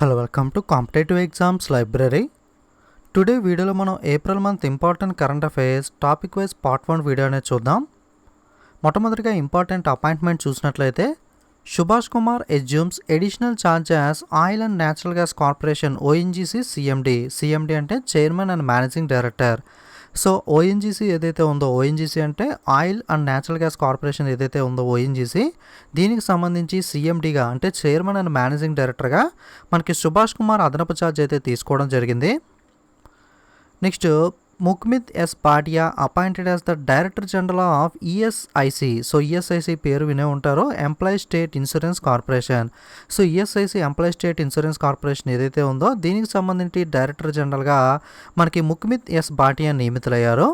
Hello welcome to competitive exams library. Today వీడియోలో మనం April month important current affairs topic wise part 1 video అనేది చూద్దాం. మొట్టమొదటిగా important appointment చూసినట్లయితే Subhash Kumar assumes additional charge as oil and natural gas corporation ONGC CMD అంటే chairman and managing director. So ONGC ఏదైతే ఉందో, ONGC అంటే oil and natural gas corporation ఏదైతే ఉందో ఓఎన్జీసీ, దీనికి సంబంధించి సీఎండీగా అంటే చైర్మన్ అండ్ మేనేజింగ్ డైరెక్టర్గా మనకి సుభాష్ కుమార్ అదనపు ఛార్జ్ అయితే తీసుకోవడం జరిగింది. Next Mukhmeet S Bhatia appointed as the director general of ESIC. So ESIC పేరు వినే ఉంటారో, employee state insurance corporation. So ESIC employee state insurance corporation ఏదైతే ఉందో దీనికి సంబంధించి డైరెక్టర్ జనరల్గా మనకి ముఖ్మిత్ ఎస్ పాటియా నియమితులయ్యారు.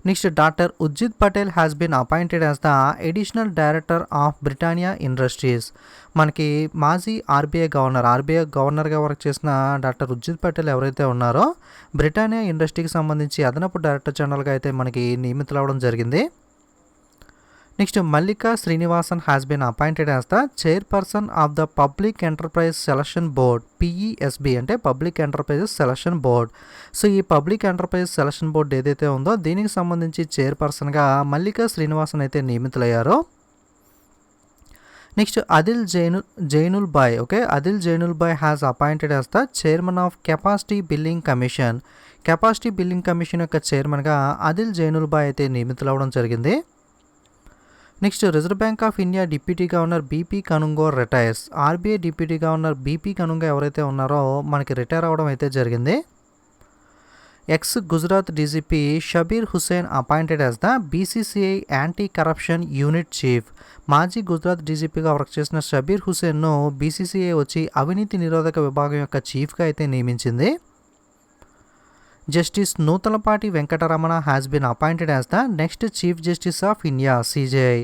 Next doctor Urjit Patel has been appointed as the additional director of Britannia Industries. మనకి మాజీ ఆర్బీఐ గవర్నర్గా వర్క్ చేసిన డాక్టర్ ఉజ్జిత్ పటేల్ ఎవరైతే ఉన్నారో బ్రిటానియా ఇండస్ట్రీకి సంబంధించి అదనపు డైరెక్టర్ జనరల్గా అయితే మనకి నియమితులవడం జరిగింది. Next Mallika Srinivasan has been appointed as the chairperson of the public enterprise selection board PESB అంటే public enterprises selection board. So ఈ పబ్లిక్ ఎంటర్ప్రైజ్ సెలక్షన్ బోర్డు ఏదైతే ఉందో దీనికి సంబంధించి చైర్పర్సన్గా మల్లికా శ్రీనివాసన్ అయితే నియమితులయ్యారు. Next Adil Zainul Bhai has appointed as the chairman of capacity billing commission. Capacity billing commission యొక్క చైర్మన్గా ఆదిల్ జైనుల్ బాయ్ అయితే నియమితులవడం జరిగింది. Next reserve bank of India deputy governor BP Kanungo retires. RBI deputy governor BP Kanungo ఎవరైతే ఉన్నారో మనకి రిటైర్ అవ్వడం అయితే జరిగింది. Ex Gujarat DGP Shabbir Hussain appointed as the BCCI anti corruption unit chief. మాజీ గుజరాత్ డీజీపీగా వర్క్ చేసిన షబీర్ హుసేన్ను బీసీసీఐ వచ్చి అవినీతి నిరోధక విభాగం యొక్క చీఫ్గా అయితే నియమించింది. Justice Nuthalapati Venkataramana has been appointed as the next chief justice of India CJI.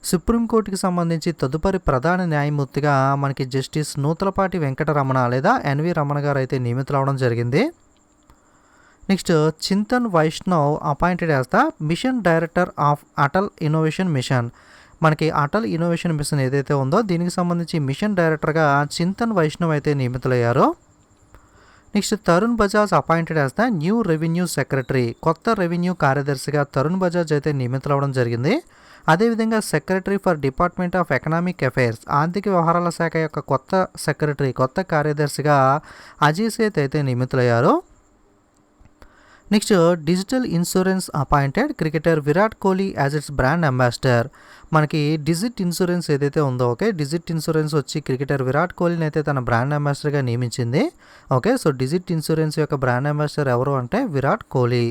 సుప్రీంకోర్టుకి సంబంధించి తదుపరి ప్రధాన న్యాయమూర్తిగా మనకి జస్టిస్ నూతలపాటి వెంకటరమణ లేదా ఎన్వి రమణ గారు అయితే నియమితులవడం జరిగింది. Next Chintan Vaishnav appointed as the mission director of Atal innovation mission. మనకి అటల్ ఇన్నోవేషన్ మిషన్ ఏదైతే ఉందో దీనికి సంబంధించి మిషన్ డైరెక్టర్గా చింతన్ వైష్ణవ్ అయితే నియమితులయ్యారు. Next Tarun Bajaj appointed as the new revenue secretary. కొత్త రెవెన్యూ కార్యదర్శిగా తరుణ్ బజాజ్ అయితే నియమితులవడం జరిగింది. అదేవిధంగా secretary for department of economic affairs, ఆర్థిక వ్యవహారాల శాఖ యొక్క కొత్త కార్యదర్శిగా అజయ్ సేత్ అయితే నియమితులయ్యారు. Next digital insurance appointed cricketer Virat Kohli as it's brand ambassador. మనకి డిజిట్ ఇన్సూరెన్స్ ఏదైతే ఉందో డిజిట్ ఇన్సూరెన్స్ వచ్చి క్రికెటర్ విరాట్ కోహ్లీని అయితే తన బ్రాండ్ అంబాసిడర్గా నియమించింది. సో డిజిట్ ఇన్సూరెన్స్ యొక్క బ్రాండ్ అంబాసిడర్ ఎవరు అంటే Virat Kohli.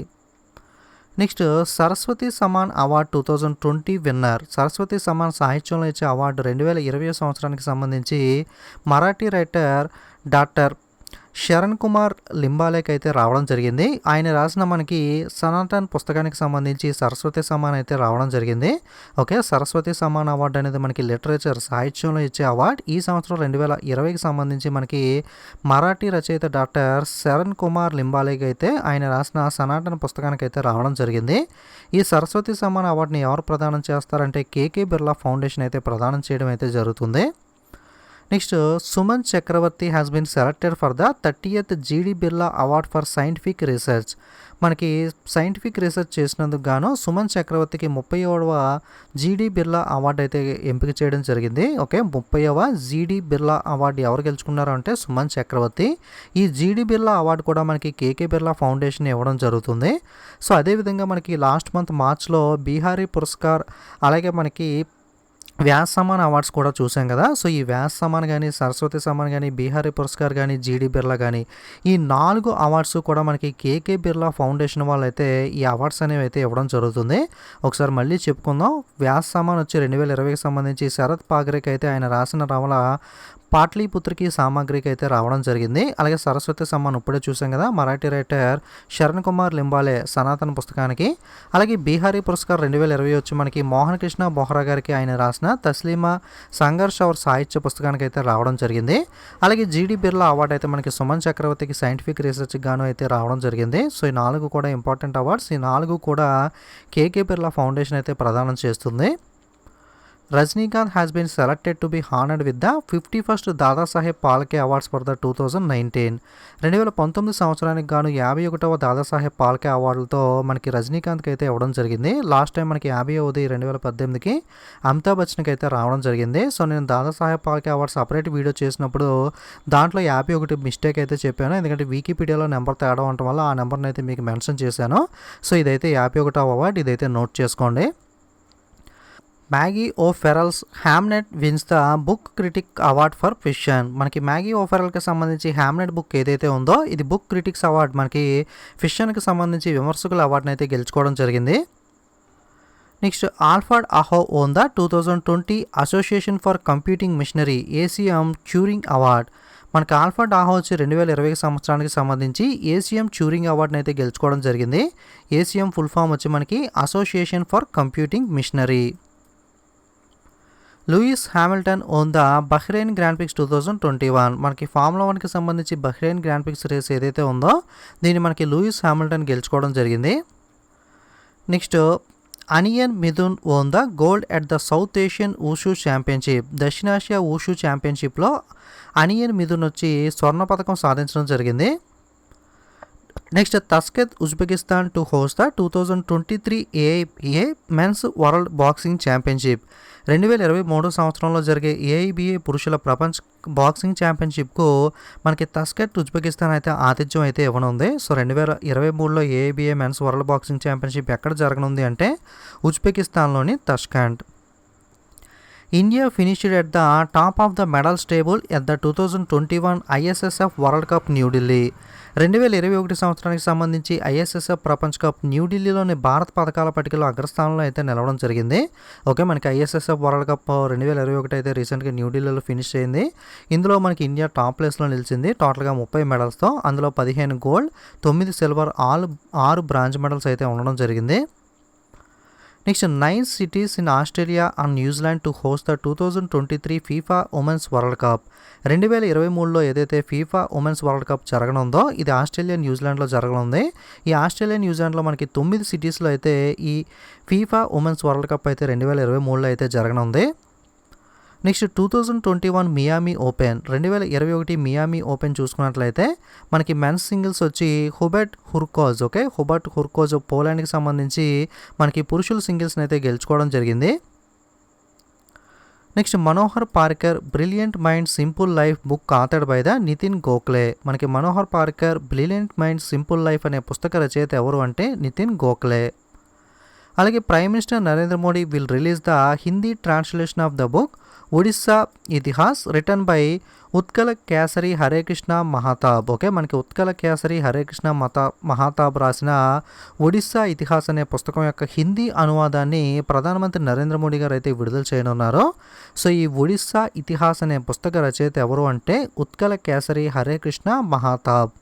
Next Saraswati Samman award 2020 winner. Saraswati Samman సాహిత్యంలో ఇచ్చే అవార్డు 2020 సంవత్సరానికి సంబంధించి మరాఠీ రైటర్ డాక్టర్ శరణ్ కుమార్ లింబాలేకి అయితే రావడం జరిగింది. ఆయన రాసిన మనకి సనాతన్ పుస్తకానికి సంబంధించి సరస్వతి సమాన్ అయితే రావడం జరిగింది. సరస్వతి సమాన్ అవార్డు అనేది మనకి లిటరేచర్ సాహిత్యంలో ఇచ్చే అవార్డు. ఈ సంవత్సరం 2020కి సంబంధించి మనకి మరాఠీ రచయిత డాక్టర్ శరణ్ కుమార్ లింబాలేకి అయితే ఆయన రాసిన సనాతన్ పుస్తకానికి అయితే రావడం జరిగింది. ఈ సరస్వతి సమాన్ అవార్డుని ఎవరు ప్రదానం చేస్తారంటే కేకే బిర్లా ఫౌండేషన్ అయితే ప్రదానం చేయడం అయితే జరుగుతుంది. Next Suman Chakraborty has been selected for the 30th GD Birla award for scientific research. మనకి సైంటిఫిక్ రీసెర్చ్ చేసినందుకు గాను సుమన్ చక్రవర్తికి 30వ జీడీ బిర్లా అవార్డు అయితే ఎంపిక చేయడం జరిగింది. 30వ జీడీ బిర్లా అవార్డు ఎవరు గెలుచుకున్నారు అంటే సుమన్ చక్రవర్తి. ఈ జీడీ బిర్లా అవార్డు కూడా మనకి కేకే బిర్లా ఫౌండేషన్ ఇవ్వడం జరుగుతుంది. సో అదేవిధంగా మనకి లాస్ట్ మంత్ మార్చ్లో బీహారీ పురస్కార్, అలాగే మనకి వ్యాస్ సమాన్ అవార్డ్స్ కూడా చూసాం కదా. సో ఈ వ్యాస్ సమాన్ కానీ, సరస్వతి సమాన్ కానీ, బీహారీ పురస్కార్ కానీ, జీడీ బిర్లా కానీ, ఈ 4 అవార్డ్స్ కూడా మనకి కేకే బిర్లా ఫౌండేషన్ వాళ్ళు అయితే ఈ అవార్డ్స్ అనేవి అయితే ఇవ్వడం జరుగుతుంది. ఒకసారి మళ్ళీ చెప్పుకుందాం. వ్యాస్ సమాన్ వచ్చి 2020కి సంబంధించి శరత్ పాగ్రేకి అయితే ఆయన రాసిన నవల పాట్లీపుత్రకి సామాగ్రికి అయితే రావడం జరిగింది. అలాగే సరస్వతి సమ్మాన్ ఇప్పుడే చూసాం కదా, మరాఠీ రైటర్ శరణ్ కుమార్ లింబాలే సనాతన పుస్తకానికి. అలాగే బీహారీ పురస్కార్ 2020 వచ్చి మనకి మోహన్ కృష్ణ బొహ్రా గారికి ఆయన రాసిన తస్లీమా సంఘర్ష్ అవర్ సాహిత్య పుస్తకానికి అయితే రావడం జరిగింది. అలాగే జీడీ బిర్లా అవార్డు అయితే మనకి సుమన్ చక్రవర్తికి సైంటిఫిక్ రీసెర్చ్ గాను అయితే రావడం జరిగింది. సో ఈ 4 కూడా ఇంపార్టెంట్ అవార్డ్స్. ఈ 4 కూడా కేకే బిర్లా ఫౌండేషన్ అయితే ప్రదానం చేస్తుంది. Rajinikanth has been selected to be honoured with the 51st Dadasaheb Phalke awards for the 2019. 2019 సంవత్సరానికి గాను 51వ దాదాసాహెబ్ పాల్కే అవార్డులతో మనకి రజనీకాంత్కి అయితే ఇవ్వడం జరిగింది. లాస్ట్ టైం మనకి 50వది 2018కి అమితాబ్ బచ్చన్కి అయితే రావడం జరిగింది. సో నేను Dadasaheb Phalke award separate video చేసినప్పుడు దాంట్లో 51 మిస్టేక్ అయితే చెప్పాను. ఎందుకంటే వికీపీడియాలో నెంబర్ తేడా ఉండటం వల్ల ఆ నెంబర్ని అయితే మీకు మెన్షన్ చేశాను. సో ఇదైతే 51వ అవార్డు, ఇదైతే నోట్ చేసుకోండి. Maggie O'Farrell's Hamnet wins the book critic award for fiction. మనకి మ్యాగీ ఓ ఫెరల్కి సంబంధించి హ్యామ్నెట్ బుక్ ఏదైతే ఉందో ఇది బుక్ క్రిటిక్స్ అవార్డ్ మనకి ఫిక్షన్కి సంబంధించి విమర్శకుల అవార్డుని అయితే గెలుచుకోవడం జరిగింది. Next Alfred Aho won the 2020 association for computing machinery ACM Turing award. మనకి ఆల్ఫర్డ్ ఆహో వచ్చి 2020 సంవత్సరానికి సంబంధించి ఏసీఎం ట్యూరింగ్ అవార్డుని అయితే గెలుచుకోవడం జరిగింది. ఏసీఎం ఫుల్ ఫామ్ వచ్చి మనకి association for computing machinery. Lewis Hamilton won the Bahrain grand prix 2021. మనకి ఫార్ములా 1కి సంబంధించి బహ్రెయిన్ గ్రాండ్ ప్రిక్స్ రేస్ ఏదైతే ఉందో దీన్ని మనకి లూయిస్ హ్యామిల్టన్ గెలుచుకోవడం జరిగింది. Next Aniyan Midhun won the gold at the South Asian wushu championship. దక్షిణాసియా ఊషూ ఛాంపియన్షిప్లో అనియన్ మిథున్ వచ్చి స్వర్ణ పథకం సాధించడం జరిగింది. Next Tashkent Uzbekistan to host the 2023 AIBA men's world boxing championship. 2023 సంవత్సరంలో జరిగే ఏఐబిఏ పురుషుల ప్రపంచ బాక్సింగ్ ఛాంపియన్షిప్కు మనకి తస్కెత్ ఉజ్బెకిస్తాన్ అయితే ఆతిథ్యం అయితే ఇవ్వనుంది. సో 2023లో AIBA men's world boxing championship ఎక్కడ జరగనుంది అంటే ఉజ్బెకిస్తాన్లోని Tashkent. India finished at the top of the medals table at the 2021 ISSF world cup New Delhi. 2021 సంవత్సరానికి సంబంధించి ఐఎస్ఎస్ఎఫ్ ప్రపంచ కప్ న్యూఢిల్లీలోని భారత పథకాల పట్టికలో అగ్రస్థానంలో అయితే నిలవడం జరిగింది. ఓకే, మనకి ఐఎస్ఎస్ఎఫ్ వరల్డ్ కప్ 2021 అయితే రీసెంట్గా న్యూఢిల్లీలో ఫినిష్ అయింది. ఇందులో మనకి ఇండియా టాప్ ప్లేస్లో నిలిచింది టోటల్గా 30 మెడల్స్తో. అందులో 15 గోల్డ్, 9 సిల్వర్, 6 బ్రాంజ్ మెడల్స్ అయితే ఉండడం జరిగింది. Next 9 cities in Australia and New Zealand to host the 2023 FIFA women's world cup. 2023లో ఏదైతే ఫీఫా ఉమెన్స్ వరల్డ్ కప్ జరగనుందో ఇది ఆస్ట్రేలియా న్యూజిలాండ్లో జరగనుంది. ఈ ఆస్ట్రేలియా న్యూజిలాండ్లో మనకి 9 సిటీస్లో అయితే ఈ ఫీఫా ఉమెన్స్ వరల్డ్ కప్ అయితే 2023లో అయితే జరగనుంది. Next 2021 Miami open. 2021 Miami open చూసుకున్నట్లయితే మనకి మెన్స్ సింగిల్స్ వచ్చి Hubert Hurkacz. Okay, Hubert Hurkacz పోలాండ్కి సంబంధించి మనకి పురుషుల సింగిల్స్ని అయితే గెలుచుకోవడం జరిగింది. Next Manohar Parrikar brilliant mind simple life book authored by the Nitin Gokhale. మనకి Manohar Parrikar brilliant mind simple life అనే పుస్తక రచయిత ఎవరు అంటే నితిన్ గోఖలే. అలాగే prime minister Narendra Modi will release the Hindi translation of the book Odisha ఇతిహాస్ written by Utkal Keshari Hare Krushna Mahtab. Okay, మనకి ఉత్కల కేసరి హరే కృష్ణ మహాతాబ్ రాసిన ఒడిస్సా ఇతిహాస్ అనే పుస్తకం యొక్క హిందీ అనువాదాన్ని ప్రధానమంత్రి నరేంద్ర మోడీ గారు అయితే విడుదల చేయనున్నారు. సో ఈ ఒడిస్సా ఇతిహాస్ అనే పుస్తక రచయిత ఎవరు అంటే Utkal Keshari Hare Krushna Mahtab.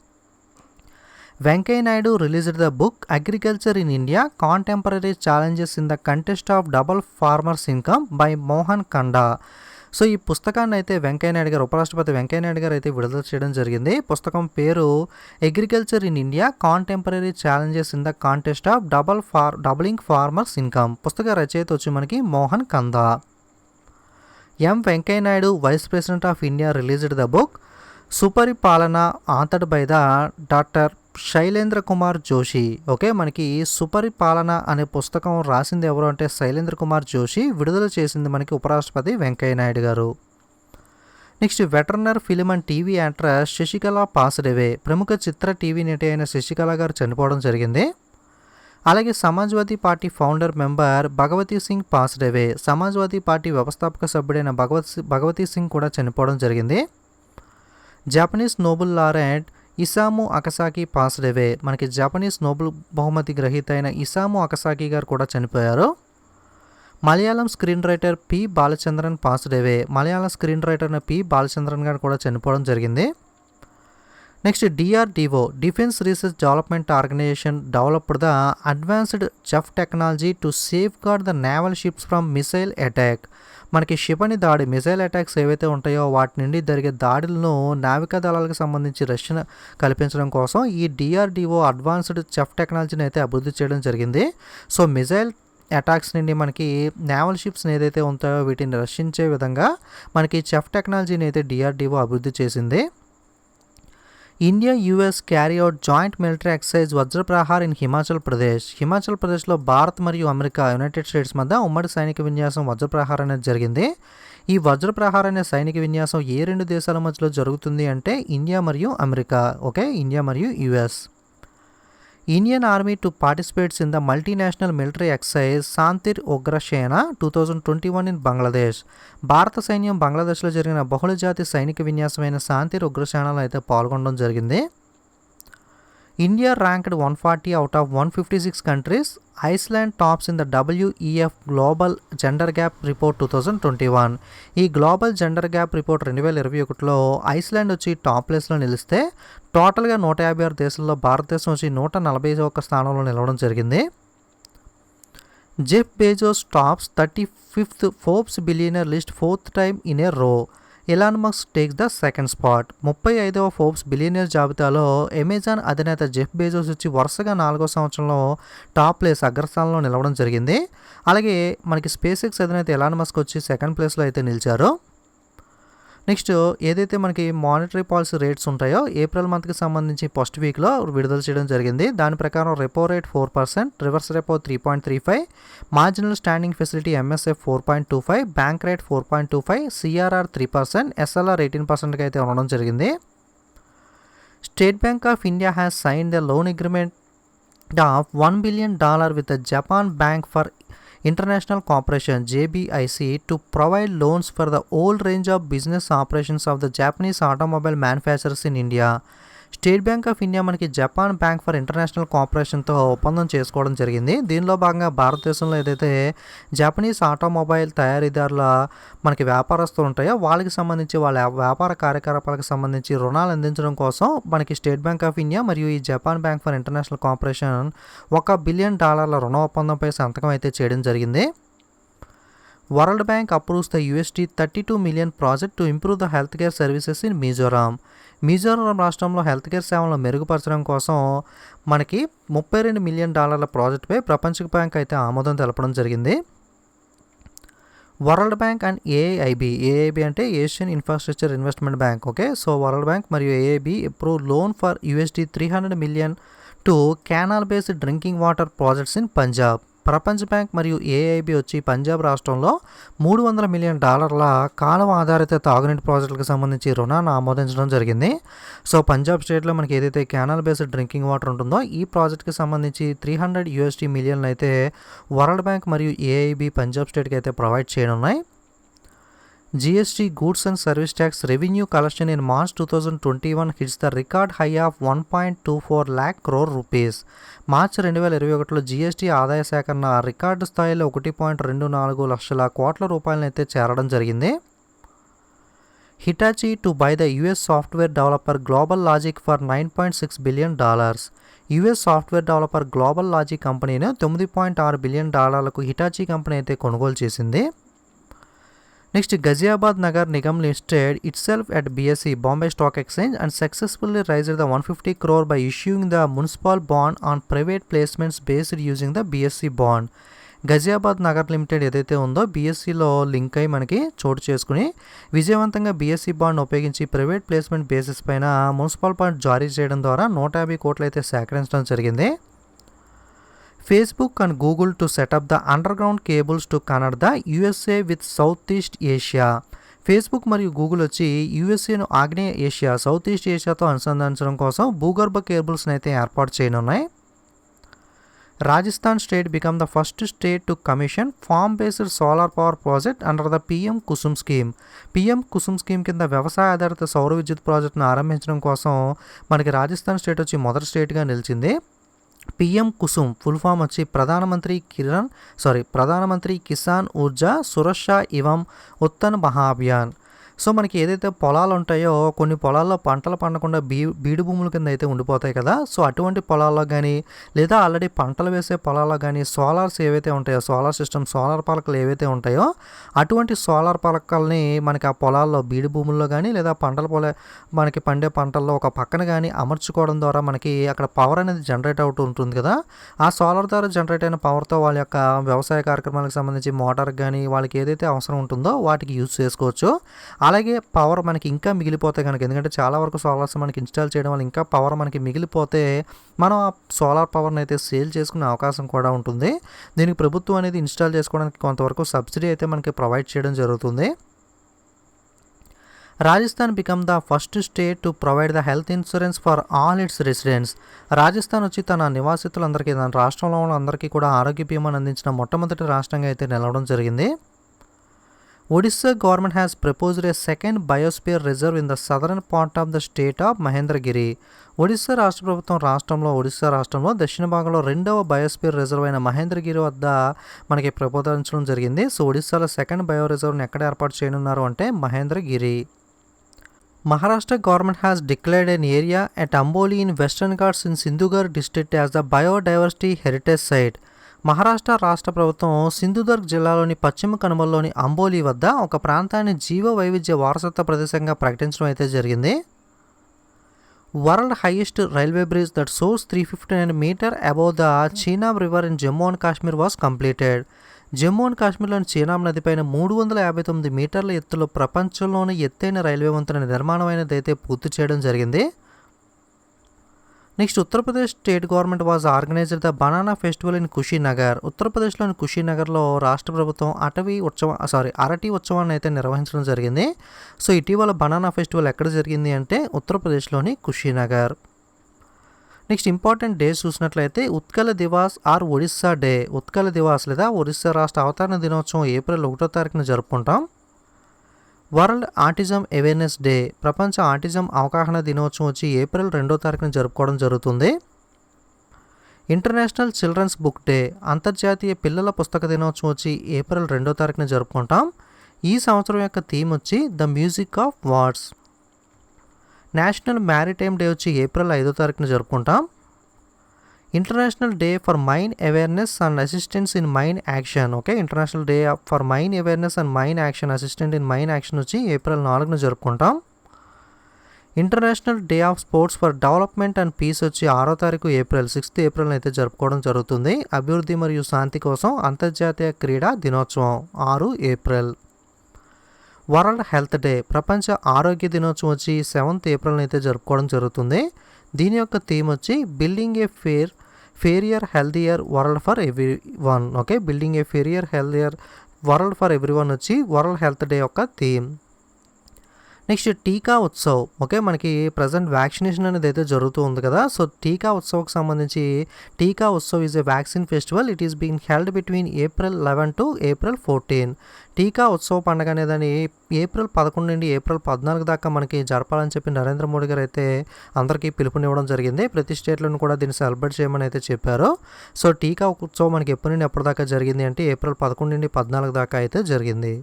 Venkaiah Naidu released the book agriculture in India contemporary challenges in the contest of double farmers income by Mohan Kanda. So ఈ పుస్తకాన్ని అయితే వెంకయ్య నాయుడు గారు, ఉపరాష్ట్రపతి వెంకయ్య నాయుడు గారు అయితే విడుదల చేయడం జరిగింది. పుస్తకం పేరు agriculture in India contemporary challenges in the contest of doubling farmers income. పుస్తక రచయిత వచ్చి మనకి Mohan Kanda. M Venkaiah Naidu vice president of India released the book Suparipalana authored by the doctor Shailendra Kumar Joshi. Okay, మనకి సుపరిపాలన అనే పుస్తకం రాసింది ఎవరు అంటే శైలేంద్ర కుమార్ జోషి. విడుదల చేసింది మనకి ఉపరాష్ట్రపతి వెంకయ్య నాయుడు గారు. Next veteran film and TV actress Sasikala passed away. ప్రముఖ చిత్ర టీవీ నటి అయిన శశికళ గారు చనిపోవడం జరిగింది. అలాగే Samajwadi party founder member Bhagwati Singh passed away. Samajwadi party వ్యవస్థాపక సభ్యుడైన భగవతీ సింగ్ కూడా చనిపోవడం జరిగింది. Japanese Nobel laureate Isamu Akasaki passed away. మనకి జపనీస్ నోబెల్ బహుమతి గ్రహీత అయిన ఇసాము అకసాకి గారు కూడా చనిపోయారు. Malayalam screen writer P Balachandran passed away. Malayalam screen writer P Balachandran గారు కూడా చనిపోవడం జరిగింది. Next DRDO defence research development organisation developed the advanced chaff technology to safeguard the naval ships from missile attack. మనకి క్షిపణి దాడి మిసైల్ అటాక్స్ ఏవైతే ఉంటాయో వాటి నుండి జరిగే దాడులను నావికా దళాలకు సంబంధించి రక్షణ కల్పించడం కోసం ఈ డిఆర్డిఓ అడ్వాన్స్డ్ చెఫ్ టెక్నాలజీని అయితే అభివృద్ధి చేయడం జరిగింది. సో మిసైల్ అటాక్స్ నుండి మనకి నేవల్ షిప్స్ని ఏదైతే ఉంటాయో వీటిని రక్షించే విధంగా మనకి చెఫ్ టెక్నాలజీని అయితే డిఆర్డిఓ అభివృద్ధి చేసింది. India US carry out joint military exercise Vajraprahar in Himachal Pradesh. Himachal ప్రదేశ్లో భారత్ మరియు అమెరికా యునైటెడ్ స్టేట్స్ మధ్య ఉమ్మడి సైనిక విన్యాసం వజ్రప్రహార్ అనేది జరిగింది. ఈ వజ్రప్రహార్ అనే సైనిక విన్యాసం ఏ రెండు దేశాల మధ్యలో జరుగుతుంది అంటే ఇండియా మరియు అమెరికా. ఓకే, ఇండియా మరియు US. Indian army to participates in the multinational military exercise Shantir Ogroshena 2021 in Bangladesh. భారత సైన్యం బంగ్లాదేశ్లో జరిగిన బహుళజాతి సైనిక విన్యాసమైన శాంతిర్ ఉగ్రసేనలో అయితే పాల్గొనడం జరిగింది. India ranked 140 out of 156 countries. Iceland tops in the WEF global gender gap report 2021. ఈ గ్లోబల్ జెండర్ గ్యాప్ రిపోర్ట్ 2021లో ఐస్లాండ్ వచ్చి టాప్ ప్లేస్లో నిలిస్తే టోటల్గా 156 దేశాల్లో భారతదేశం వచ్చి 141 స్థానంలో నిలవడం జరిగింది. Jeff Bezos tops 35th Forbes billionaire list 4th time in a row. Elon Musk takes the second spot. 35వ ఫోర్బ్స్ బిలియనర్ జాబితాలో అమెజాన్ అధినేత జెఫ్ బెజోస్ వచ్చి వరుసగా 4వ సంవత్సరంలో టాప్ ప్లేస్ అగ్రస్థానంలో నిలవడం జరిగింది. అలాగే మనకి స్పేస్ ఎక్స్ అధినేత ఎలాన్ మస్క్ వచ్చి సెకండ్ ప్లేస్లో అయితే నిలిచారు. నెక్స్ట్ ఏదైతే మనకి మానిటరీ పాలసీ రేట్స్ ఉంటాయో ఏప్రిల్ మంత్కి సంబంధించి ఫస్ట్ వీక్లో విడుదల చేయడం జరిగింది. దాని ప్రకారం repo rate 4%, reverse repo 3.35, marginal standing facility MSF 4.25, bank rate 4.25, CRR 3%, SLR 18%కి అయితే ఉండడం జరిగింది. State bank of India has signed the loan agreement of $1 billion with the Japan Bank for International Cooperation JBIC to provide loans for the whole range of business operations of the Japanese automobile manufacturers in India. State bank of India మనకి Japan bank for international కోఆపరేషన్తో ఒప్పందం చేసుకోవడం జరిగింది. దీనిలో భాగంగా భారతదేశంలో ఏదైతే Japanese automobile తయారీదారుల మనకి వ్యాపారస్తులు ఉంటాయో వాళ్ళకి సంబంధించి వాళ్ళ వ్యాపార కార్యకలాపాలకు సంబంధించి రుణాలు అందించడం కోసం మనకి స్టేట్ బ్యాంక్ ఆఫ్ ఇండియా మరియు ఈ Japan bank for international cooperation $1 billion రుణ ఒప్పందంపై సంతకం అయితే చేయడం జరిగింది. World bank approves the $32 million project to improve the health care services in Mizoram. Mizoram రాష్ట్రంలో హెల్త్ కేర్ సేవలను మెరుగుపరచడం కోసం మనకి $32 million ప్రాజెక్టుపై ప్రపంచ బ్యాంక్ అయితే ఆమోదం తెలపడం జరిగింది. వరల్డ్ బ్యాంక్ అండ్ ఏఐబి అంటే Asian infrastructure investment bank. Okay, so world bank మరియు AIB approve loan for $300 million to canal based drinking water projects in Punjab. ప్రపంచ బ్యాంక్ మరియు ఏఐబి వచ్చి పంజాబ్ రాష్ట్రంలో $300 million కాలువ ఆధారిత తాగునీటి ప్రాజెక్టులకు సంబంధించి రుణాన్ని ఆమోదించడం జరిగింది. సో పంజాబ్ స్టేట్లో మనకి ఏదైతే కెనాల్ బేస్డ్ డ్రింకింగ్ వాటర్ ఉంటుందో ఈ ప్రాజెక్ట్కి సంబంధించి $300 million అయితే వరల్డ్ బ్యాంక్ మరియు ఏఐబి పంజాబ్ స్టేట్కి అయితే provide చేయనున్నాయి. GST goods and service tax revenue collection in March 2021 hits the record high of 1.24 lakh crore rupees. March 2021లో GST ఆదాయ సేకరణ రికార్డు స్థాయిలో 1.24 లక్షల కోట్ల రూపాయలను అయితే చేరడం జరిగింది. Hitachi to buy the US software developer global logic for $9.6 billion. US software developer global logic కంపెనీని $9.6 billion హిటాచీ కంపెనీ అయితే కొనుగోలు చేసింది. Next Ghaziabad Nagar Nigam listed it self at BSE Bombay stock exchange and successfully raised the 150 crore by issuing the municipal bond on private placements based using the BSE bond. Ghaziabad Nagar limited ఏదైతే ఉందో BSEలో link అయి మనకి చోటు చేసుకుని విజయవంతంగా BSE బాండ్ ఉపయోగించి ప్రైవేట్ ప్లేస్మెంట్ బేసిస్ పైన municipal bond జారీ చేయడం ద్వారా 150 కోట్లు అయితే సేకరించడం జరిగింది. Facebook and Google to set up the underground cables to connect the USA with Southeast Asia. Facebook మరియు గూగుల్ వచ్చి యూఎస్ఏను ఆగ్నేయ ఏషియా సౌత్ ఈస్ట్ ఏషియాతో అనుసంధానించడం కోసం భూగర్భ కేబుల్స్ని అయితే ఏర్పాటు చేయనున్నాయి. Rajasthan state become the first state to commission farm based solar power project under the PM Kusum scheme. PM Kusum scheme కింద వ్యవసాయ ఆధారిత సౌర విద్యుత్ ప్రాజెక్టును ఆరంభించడం కోసం మనకి రాజస్థాన్ స్టేట్ వచ్చి మొదటి స్టేట్గా నిలిచింది. PM కుసుమ్ ఫుల్ ఫామ్ వచ్చి ప్రధానమంత్రి కిసాన్ ఊర్జా సురక్ష ఇవం ఉత్తన్ మహాభియాన్. సో మనకి ఏదైతే పొలాలు ఉంటాయో కొన్ని పొలాల్లో పంటలు పండకుండా బీడు భూముల కింద అయితే ఉండిపోతాయి కదా. సో అటువంటి పొలాల్లో కానీ లేదా ఆల్రెడీ పంటలు వేసే పొలాల్లో కానీ సోలార్స్ ఏవైతే ఉంటాయో సోలార్ సిస్టమ్ సోలార్ పలకలు ఏవైతే ఉంటాయో అటువంటి సోలార్ పలకల్ని మనకి ఆ పొలాల్లో బీడు భూముల్లో కానీ లేదా మనకి పండే పంటల్లో ఒక పక్కన కానీ అమర్చుకోవడం ద్వారా మనకి అక్కడ పవర్ అనేది జనరేట్ అవుతూ ఉంటుంది కదా. ఆ సోలార్ ద్వారా జనరేట్ అయిన పవర్తో వాళ్ళ యొక్క వ్యవసాయ కార్యక్రమాలకు సంబంధించి మోటార్కి కానీ వాళ్ళకి ఏదైతే అవసరం ఉంటుందో వాటికి యూజ్ చేసుకోవచ్చు. అలాగే పవర్ మనకి ఇంకా మిగిలిపోతే కనుక, ఎందుకంటే చాలా వరకు సోలార్స్ మనకి ఇన్స్టాల్ చేయడం వల్ల ఇంకా పవర్ మనకి మిగిలిపోతే మనం ఆ సోలార్ పవర్ని అయితే సేల్ చేసుకునే అవకాశం కూడా ఉంటుంది. దీనికి ప్రభుత్వం అనేది ఇన్స్టాల్ చేసుకోవడానికి కొంతవరకు సబ్సిడీ అయితే మనకి ప్రొవైడ్ చేయడం జరుగుతుంది. Rajasthan become the first state to provide the health insurance for all it's residents. Rajasthan వచ్చి తన నివాసితులందరికీ, తన రాష్ట్రంలో ఉన్నందరికీ కూడా ఆరోగ్య బీమాను అందించిన మొట్టమొదటి రాష్ట్రంగా అయితే నిలవడం జరిగింది. Odisha government has proposed A second biosphere reserve in the southern part of the state of Mahendragiri. Odisha రాష్ట్ర ప్రభుత్వం ఒడిస్సా రాష్ట్రంలో దక్షిణ భాగంలో రెండవ బయోస్పియర్ రిజర్వ్ అయిన మహేంద్రగిరి వద్ద మనకి ప్రపోజించడం జరిగింది. సో ఒడిస్సాలో సెకండ్ బయో రిజర్వ్ని ఎక్కడ ఏర్పాటు చేయనున్నారు అంటే Mahendragiri. Maharashtra government has declared an area at Amboli in Western Ghats in Sindhugarh district as the biodiversity heritage site. Maharashtra రాష్ట్ర ప్రభుత్వం సింధుదుర్గ్ జిల్లాలోని పశ్చిమ కనుమల్లోని అంబోలి వద్ద ఒక ప్రాంతాన్ని జీవ వైవిధ్య వారసత్వ ప్రదేశంగా ప్రకటించడం అయితే జరిగింది. World highest railway bridge that soars 359 metre above the Chenab river in Jammu and Kashmir was completed. Jammu and కాశ్మీర్లోని చీనాబ్ నదిపైన 359 మీటర్ల ఎత్తులో ప్రపంచంలోని ఎత్తైన రైల్వే వంతెన నిర్మాణమైనది అయితే పూర్తి చేయడం జరిగింది. Next Uttar Pradesh state government was organised the banana festival in Kushinagar. ఉత్తరప్రదేశ్లోని కుషీనగర్లో రాష్ట్ర ప్రభుత్వం అరటి ఉత్సవాన్ని అయితే నిర్వహించడం జరిగింది. సో ఇటీవల బనానా ఫెస్టివల్ ఎక్కడ జరిగింది అంటే ఉత్తరప్రదేశ్లోని కుషీనగర్. నెక్స్ట్ ఇంపార్టెంట్ డేస్ చూసినట్లయితే ఉత్కల దివాస్ ఆర్ ఒడిస్సా డే. ఉత్కల దివాస్ లేదా ఒడిస్సా రాష్ట్ర అవతరణ దినోత్సవం ఏప్రిల్ 1వ తారీఖున జరుపుకుంటాం. World autism awareness day. ప్రపంచ ఆటిజం అవగాహన దినోత్సవం వచ్చి ఏప్రిల్ 2వ తారీఖున జరుపుకోవడం జరుగుతుంది. International children's book day. అంతర్జాతీయ పిల్లల పుస్తక దినోత్సవం వచ్చి ఏప్రిల్ 2వ తారీఖున జరుపుకుంటాం. ఈ సంవత్సరం యొక్క థీమ్ వచ్చి the music of words. National maritime day వచ్చి ఏప్రిల్ 5వ తారీఖున జరుపుకుంటాం. International day for mine awareness and assistance in mine action. Okay, international day for mine awareness and mine action assistant in mine action వచ్చి April 4న జరుపుకుంటాం. International day of sports for development and peace వచ్చి 6వ తారీఖు April 6th April అయితే జరుపుకోవడం జరుగుతుంది. అభివృద్ధి మరియు శాంతి కోసం అంతర్జాతీయ క్రీడా దినోత్సవం 6 ఏప్రిల్. World health day. ప్రపంచ ఆరోగ్య దినోత్సవం వచ్చి 7th ఏప్రిల్ అయితే జరుపుకోవడం జరుగుతుంది. దీని యొక్క థీమ్ వచ్చి building a fairer healthier world for everyone. Okay, building a fairer healthier world for everyone వచ్చి వరల్డ్ హెల్త్ డే యొక్క theme. Next Tika Utsav. Okay, మనకి ప్రజెంట్ వ్యాక్సినేషన్ అనేది అయితే జరుగుతూ ఉంది కదా. సో టీకా ఉత్సవ్కి సంబంధించి టీకా Utsav is a vaccine festival. It is being held between April 11 to April 14. టీకా ఉత్సవ్ పండుగ అనేదని ఏప్రిల్ 11 నుండి ఏప్రిల్ 14 దాకా మనకి జరపాలని చెప్పి నరేంద్ర మోడీ గారు అయితే అందరికీ పిలుపునివ్వడం జరిగింది. ప్రతి స్టేట్లను కూడా దీన్ని సెలబ్రేట్ చేయమని అయితే చెప్పారు. సో టీకా ఉత్సవం మనకి ఎప్పటి నుండి ఎప్పటిదాకా జరిగింది అంటే ఏప్రిల్ 11 నుండి 14 దాకా అయితే జరిగింది.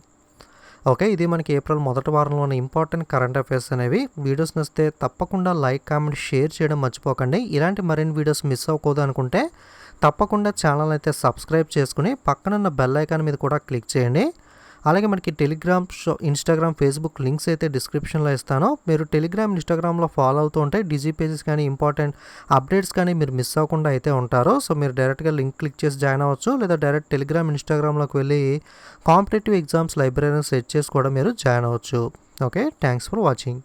ఓకే, ఇది మనకి ఏప్రిల్ మొదటి వారంలోని ఇంపార్టెంట్ కరెంట్ అఫైర్స్ అనేవి. వీడియోస్ నచ్చితే తప్పకుండా లైక్, కామెంట్, షేర్ చేయడం మర్చిపోకండి. ఇలాంటి మరిన్ని వీడియోస్ మిస్ అవ్వకూడదు అనుకుంటే తప్పకుండా ఛానల్ అయితే సబ్స్క్రైబ్ చేసుకుని పక్కనున్న బెల్ ఐకాన్ మీద కూడా క్లిక్ చేయండి. అలాగే మనకి టెలిగ్రామ్, ఇన్స్టాగ్రామ్, ఫేస్బుక్ లింక్స్ అయితే డిస్క్రిప్షన్లో ఇస్తాను. మీరు టెలిగ్రామ్, ఇన్స్టాగ్రామ్లో ఫాలో అవుతూ ఉంటే డిజీ పేజెస్ కానీ ఇంపార్టెంట్ అప్డేట్స్ కానీ మీరు మిస్ అవ్వకుండా అయితే ఉంటారు. సో మీరు డైరెక్ట్గా లింక్ క్లిక్ చేసి జాయిన్ అవ్వచ్చు, లేదా డైరెక్ట్ టెలిగ్రామ్, ఇన్స్టాగ్రామ్లోకి వెళ్ళి కాంపిటేటివ్ ఎగ్జామ్స్ లైబ్రరీని సెట్ చేసి కూడా మీరు జాయిన్ అవ్వచ్చు. Okay, thanks for watching.